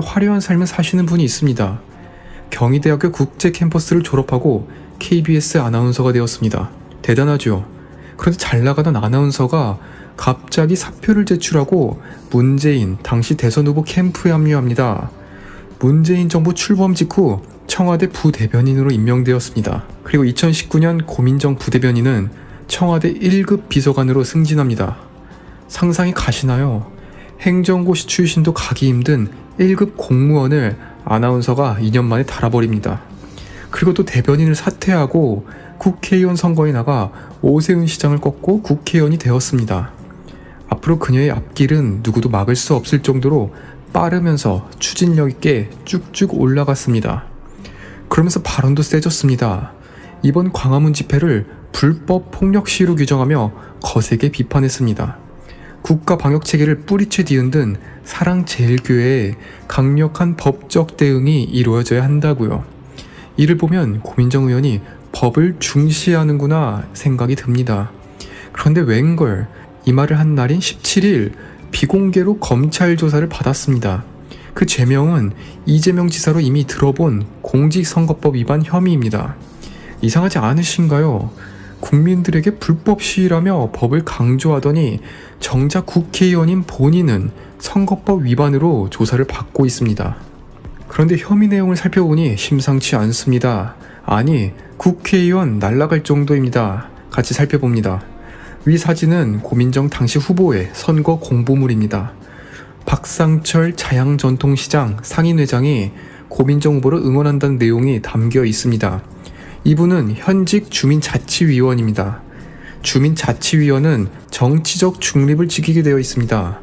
화려한 삶을 사시는 분이 있습니다. 경희대학교 국제 캠퍼스를 졸업하고 KBS 아나운서가 되었습니다. 대단하죠. 그런데 잘 나가던 아나운서가 갑자기 사표를 제출하고 문재인 당시 대선 후보 캠프에 합류합니다. 문재인 정부 출범 직후 청와대 부대변인으로 임명되었습니다. 그리고 2019년 고민정 부대변인은 청와대 1급 비서관으로 승진합니다. 상상이 가시나요? 행정고시 출신도 가기 힘든 1급 공무원을 아나운서가 2년 만에 달아버립니다. 그리고 또 대변인을 사퇴하고 국회의원 선거에 나가 오세훈 시장을 꺾고 국회의원이 되었습니다. 앞으로 그녀의 앞길은 누구도 막을 수 없을 정도로 빠르면서 추진력 있게 쭉쭉 올라갔습니다. 그러면서 발언도 세졌습니다. 이번 광화문 집회를 불법 폭력 시위로 규정하며 거세게 비판했습니다. 국가 방역 체계를 뿌리채 뒤흔든 사랑제일교회에 강력한 법적 대응이 이루어져야 한다고요. 이를 보면 고민정 의원이 법을 중시하는구나 생각이 듭니다. 그런데 웬걸 이 말을 한 날인 17일 비공개로 검찰 조사를 받았습니다. 그 죄명은 이재명 지사로 이미 들어본 공직선거법 위반 혐의입니다. 이상하지 않으신가요? 국민들에게 불법 시위라며 법을 강조하더니 정작 국회의원인 본인은 선거법 위반으로 조사를 받고 있습니다. 그런데 혐의 내용을 살펴보니 심상치 않습니다. 아니, 국회의원 날아갈 정도입니다. 같이 살펴봅니다. 위 사진은 고민정 당시 후보의 선거 공보물입니다. 박상철 자양전통시장 상인회장이 고민정 후보를 응원한다는 내용이 담겨 있습니다. 이분은 현직 주민자치위원입니다. 주민자치위원은 정치적 중립을 지키게 되어 있습니다.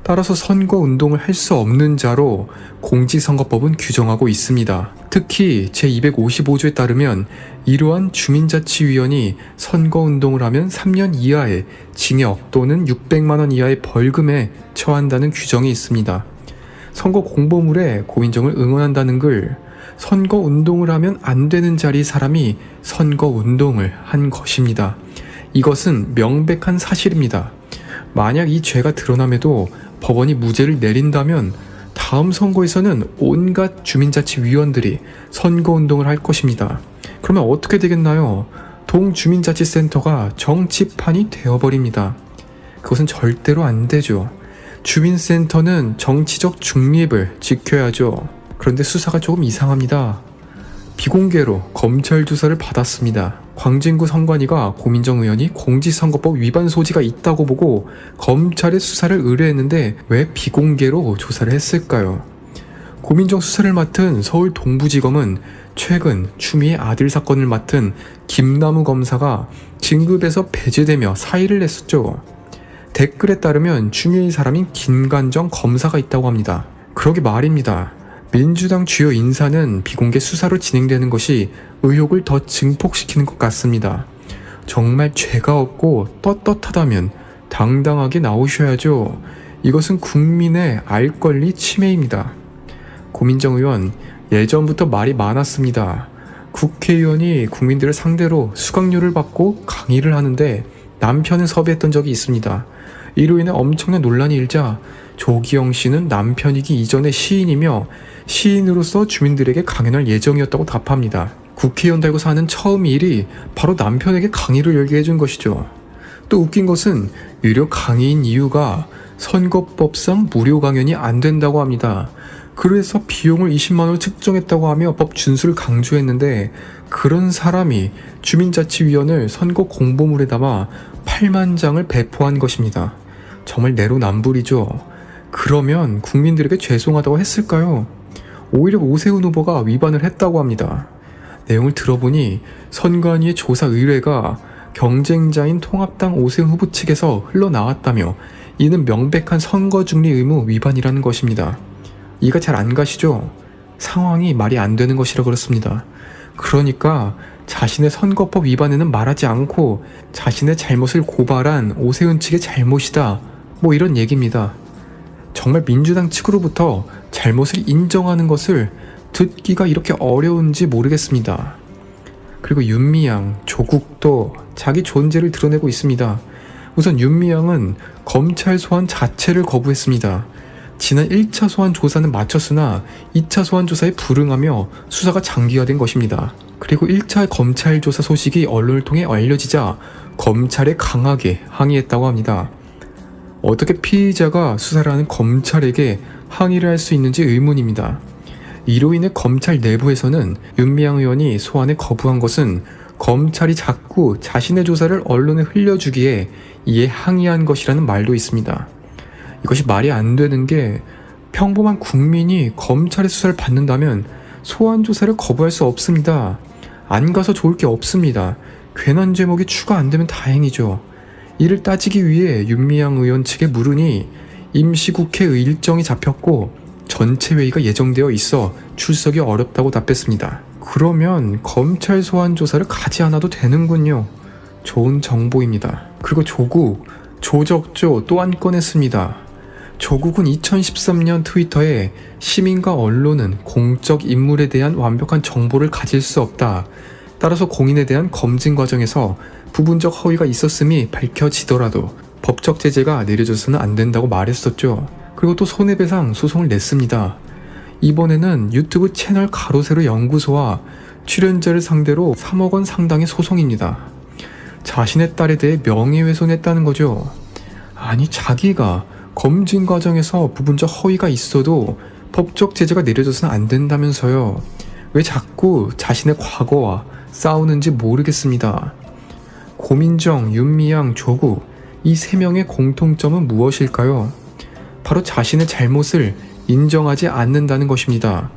따라서 선거운동을 할 수 없는 자로 공직선거법은 규정하고 있습니다. 특히 제255조에 따르면 이러한 주민자치위원이 선거운동을 하면 3년 이하의 징역 또는 600만원 이하의 벌금에 처한다는 규정이 있습니다. 선거 공보물에 고민정을 응원한다는 글, 선거운동을 하면 안 되는 자리 사람이 선거운동을 한 것입니다. 이것은 명백한 사실입니다. 만약 이 죄가 드러남에도 법원이 무죄를 내린다면 다음 선거에서는 온갖 주민자치위원들이 선거운동을 할 것입니다. 그러면 어떻게 되겠나요? 동주민자치센터가 정치판이 되어버립니다. 그것은 절대로 안 되죠. 주민센터는 정치적 중립을 지켜야죠. 그런데 수사가 조금 이상합니다. 비공개로 검찰 조사를 받았습니다. 광진구 선관위가 고민정 의원이 공직선거법 위반 소지가 있다고 보고 검찰에 수사를 의뢰했는데 왜 비공개로 조사를 했을까요? 고민정 수사를 맡은 서울 동부지검은 최근 추미애 아들 사건을 맡은 김남우 검사가 진급에서 배제되며 사의를 냈었죠. 댓글에 따르면 추미애 사람인 김관정 검사가 있다고 합니다. 그러게 말입니다. 민주당 주요 인사는 비공개 수사로 진행되는 것이 의혹을 더 증폭시키는 것 같습니다. 정말 죄가 없고 떳떳하다면 당당하게 나오셔야죠. 이것은 국민의 알 권리 침해입니다. 고민정 의원, 예전부터 말이 많았습니다. 국회의원이 국민들을 상대로 수강료를 받고 강의를 하는데 남편을 섭외했던 적이 있습니다. 이로 인해 엄청난 논란이 일자 조기영 씨는 남편이기 이전에 시인이며 시인으로서 주민들에게 강연할 예정이었다고 답합니다. 국회의원 달고 사는 처음 일이 바로 남편에게 강의를 열게 해준 것이죠. 또 웃긴 것은 유료 강의인 이유가 선거법상 무료 강연이 안 된다고 합니다. 그래서 비용을 20만원을 측정했다고 하며 법 준수를 강조했는데 그런 사람이 주민자치위원을 선거 공보물에 담아 8만 장을 배포한 것입니다. 정말 내로남불이죠. 그러면 국민들에게 죄송하다고 했을까요? 오히려 오세훈 후보가 위반을 했다고 합니다. 내용을 들어보니 선관위의 조사 의뢰가 경쟁자인 통합당 오세훈 후보 측에서 흘러나왔다며 이는 명백한 선거중립 의무 위반이라는 것입니다. 이가 잘 안 가시죠? 상황이 말이 안 되는 것이라 그렇습니다. 그러니까 자신의 선거법 위반에는 말하지 않고 자신의 잘못을 고발한 오세훈 측의 잘못이다. 뭐 이런 얘기입니다. 정말 민주당 측으로부터 잘못을 인정하는 것을 듣기가 이렇게 어려운지 모르겠습니다. 그리고 윤미향, 조국도 자기 존재를 드러내고 있습니다. 우선 윤미향은 검찰 소환 자체를 거부했습니다. 지난 1차 소환 조사는 마쳤으나 2차 소환 조사에 불응하며 수사가 장기화된 것입니다. 그리고 1차 검찰 조사 소식이 언론을 통해 알려지자 검찰에 강하게 항의했다고 합니다. 어떻게 피의자가 수사를 하는 검찰에게 항의를 할 수 있는지 의문입니다. 이로 인해 검찰 내부에서는 윤미향 의원이 소환에 거부한 것은 검찰이 자꾸 자신의 조사를 언론에 흘려주기에 이에 항의한 것이라는 말도 있습니다. 이것이 말이 안 되는 게 평범한 국민이 검찰의 수사를 받는다면 소환 조사를 거부할 수 없습니다. 안 가서 좋을 게 없습니다. 괜한 제목이 추가 안 되면 다행이죠. 이를 따지기 위해 윤미향 의원 측에 물으니 임시국회 일정이 잡혔고 전체 회의가 예정되어 있어 출석이 어렵다고 답했습니다. 그러면 검찰 소환 조사를 가지 않아도 되는군요. 좋은 정보입니다. 그리고 조적조 또한 꺼냈습니다. 조국은 2013년 트위터에 시민과 언론은 공적 인물에 대한 완벽한 정보를 가질 수 없다. 따라서 공인에 대한 검증 과정에서 부분적 허위가 있었음이 밝혀지더라도 법적 제재가 내려져서는 안 된다고 말했었죠. 그리고 또 손해배상 소송을 냈습니다. 이번에는 유튜브 채널 가로세로 연구소와 출연자를 상대로 3억 원 상당의 소송입니다. 자신의 딸에 대해 명예훼손했다는 거죠. 아니, 자기가 검증 과정에서 부분적 허위가 있어도 법적 제재가 내려져서는 안 된다면서요. 왜 자꾸 자신의 과거와 싸우는지 모르겠습니다. 고민정, 윤미향, 조국, 이 세 명의 공통점은 무엇일까요? 바로 자신의 잘못을 인정하지 않는다는 것입니다.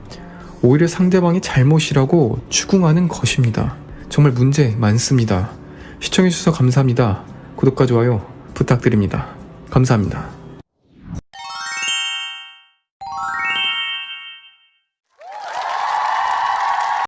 오히려 상대방의 잘못이라고 추궁하는 것입니다. 정말 문제 많습니다. 시청해주셔서 감사합니다. 구독과 좋아요 부탁드립니다. 감사합니다.